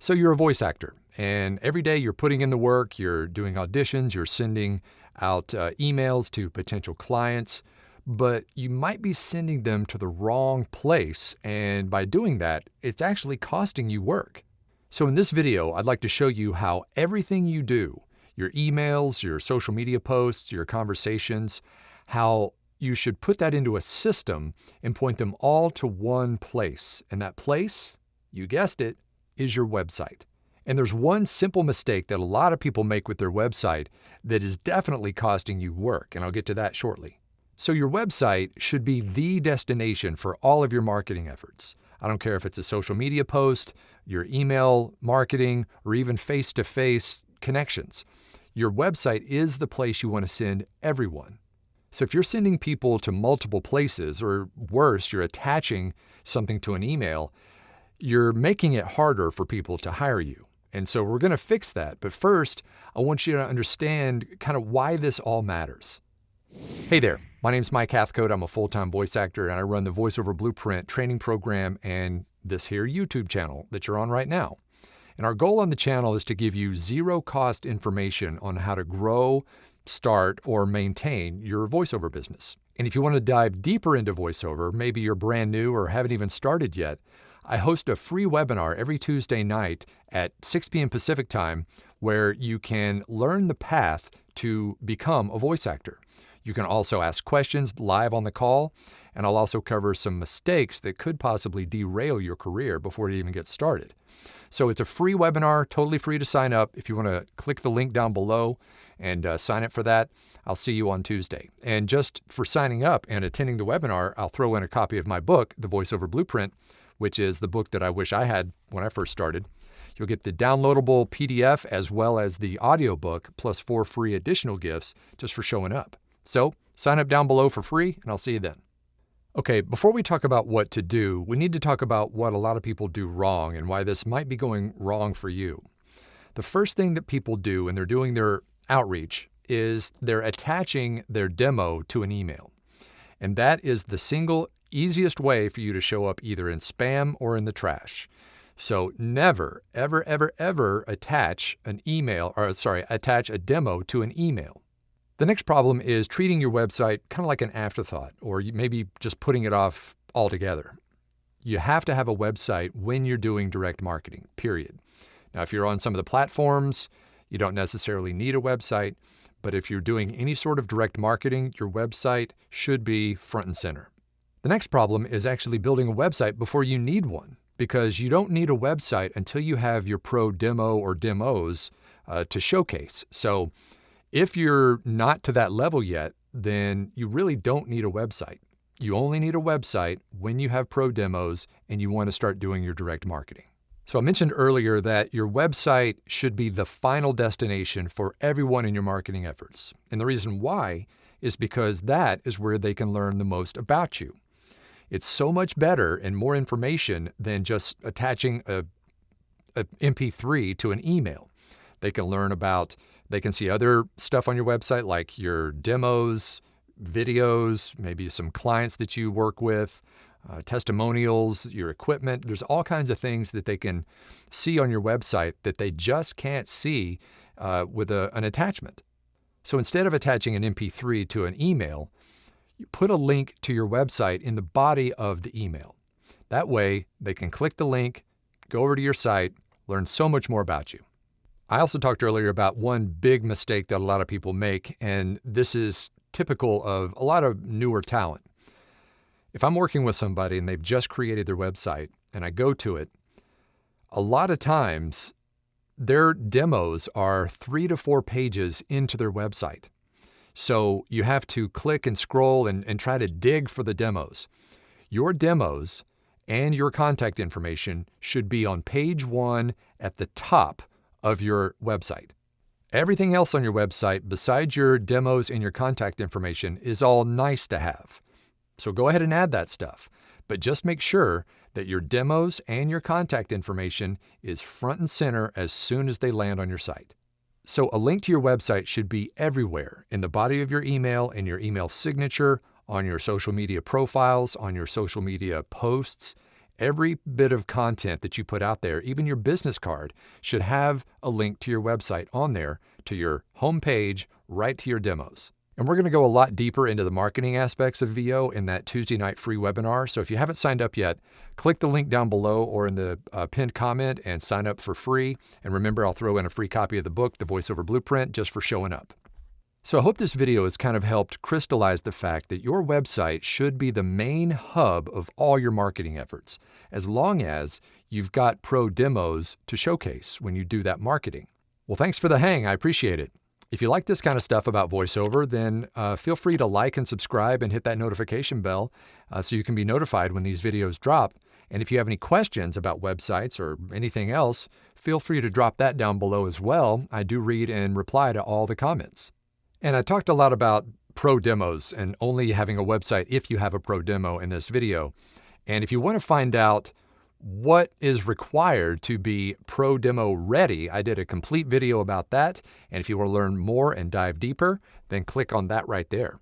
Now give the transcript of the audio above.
So you're a voice actor, and every day you're putting in the work, you're doing auditions, you're sending out emails to potential clients, but you might be sending them to the wrong place, and by doing that, it's actually costing you work. So in this video, I'd like to show you how everything you do, your emails, your social media posts, your conversations, how you should put that into a system and point them all to one place. And that place, you guessed it, is your website. And there's one simple mistake that a lot of people make with their website that is definitely costing you work, and I'll get to that shortly. So your website should be the destination for all of your marketing efforts. I don't care if it's a social media post, your email marketing, or even face-to-face connections. Your website is the place you want to send everyone. So if you're sending people to multiple places, or worse, you're attaching something to an email, you're making it harder for people to hire you. And so we're going to fix that. But first, I want you to understand kind of why this all matters. Hey there, my name's Mike Hathcote. I'm a full-time voice actor, and I run the VoiceOver Blueprint training program and this here YouTube channel that you're on right now. And our goal on the channel is to give you zero-cost information on how to grow, start, or maintain your voiceover business. And if you want to dive deeper into voiceover, maybe you're brand new or haven't even started yet, I host a free webinar every Tuesday night at 6 p.m. Pacific time where you can learn the path to become a voice actor. You can also ask questions live on the call, and I'll also cover some mistakes that could possibly derail your career before it even gets started. So it's a free webinar, totally free to sign up. If you want to click the link down below and sign up for that, I'll see you on Tuesday. And just for signing up and attending the webinar, I'll throw in a copy of my book, The VoiceOver Blueprint, which is the book that I wish I had when I first started. You'll get the downloadable PDF as well as the audiobook, plus 4 free additional gifts just for showing up. So sign up down below for free, and I'll see you then. Okay, before we talk about what to do, we need to talk about what a lot of people do wrong and why this might be going wrong for you. The first thing that people do when they're doing their outreach is they're attaching their demo to an email. And that is the single easiest way for you to show up either in spam or in the trash. So never, ever, ever, ever attach a demo to an email. The next problem is treating your website kind of like an afterthought, or maybe just putting it off altogether. You have to have a website when you're doing direct marketing, period. Now, if you're on some of the platforms, you don't necessarily need a website, but if you're doing any sort of direct marketing, your website should be front and center. The next problem is actually building a website before you need one, because you don't need a website until you have your pro demo or demos to showcase. So if you're not to that level yet, then you really don't need a website. You only need a website when you have pro demos and you want to start doing your direct marketing. So I mentioned earlier that your website should be the final destination for everyone in your marketing efforts. And the reason why is because that is where they can learn the most about you. It's so much better and more information than just attaching a MP3 to an email. They can see other stuff on your website like your demos, videos, maybe some clients that you work with, testimonials, your equipment. There's all kinds of things that they can see on your website that they just can't see with an attachment. So instead of attaching an MP3 to an email, you put a link to your website in the body of the email. That way, they can click the link, go over to your site, learn so much more about you. I also talked earlier about one big mistake that a lot of people make, and this is typical of a lot of newer talent. If I'm working with somebody and they've just created their website and I go to it, a lot of times their demos are 3 to 4 pages into their website. So you have to click and scroll and try to dig for the demos. Your demos and your contact information should be on page 1 at the top of your website. Everything else on your website besides your demos and your contact information is all nice to have. So go ahead and add that stuff, but just make sure that your demos and your contact information is front and center as soon as they land on your site. So a link to your website should be everywhere, in the body of your email, in your email signature, on your social media profiles, on your social media posts. Every bit of content that you put out there, even your business card, should have a link to your website on there, to your homepage, right to your demos. And we're going to go a lot deeper into the marketing aspects of VO in that Tuesday night free webinar. So if you haven't signed up yet, click the link down below or in the pinned comment and sign up for free. And remember, I'll throw in a free copy of the book, The VoiceOver Blueprint, just for showing up. So I hope this video has kind of helped crystallize the fact that your website should be the main hub of all your marketing efforts, as long as you've got pro demos to showcase when you do that marketing. Well, thanks for the hang. I appreciate it. If you like this kind of stuff about VoiceOver, then feel free to like and subscribe and hit that notification bell so you can be notified when these videos drop. And if you have any questions about websites or anything else, feel free to drop that down below as well. I do read and reply to all the comments. And I talked a lot about pro demos and only having a website if you have a pro demo in this video. And if you want to find out what is required to be pro demo ready, I did a complete video about that. And if you want to learn more and dive deeper, then click on that right there.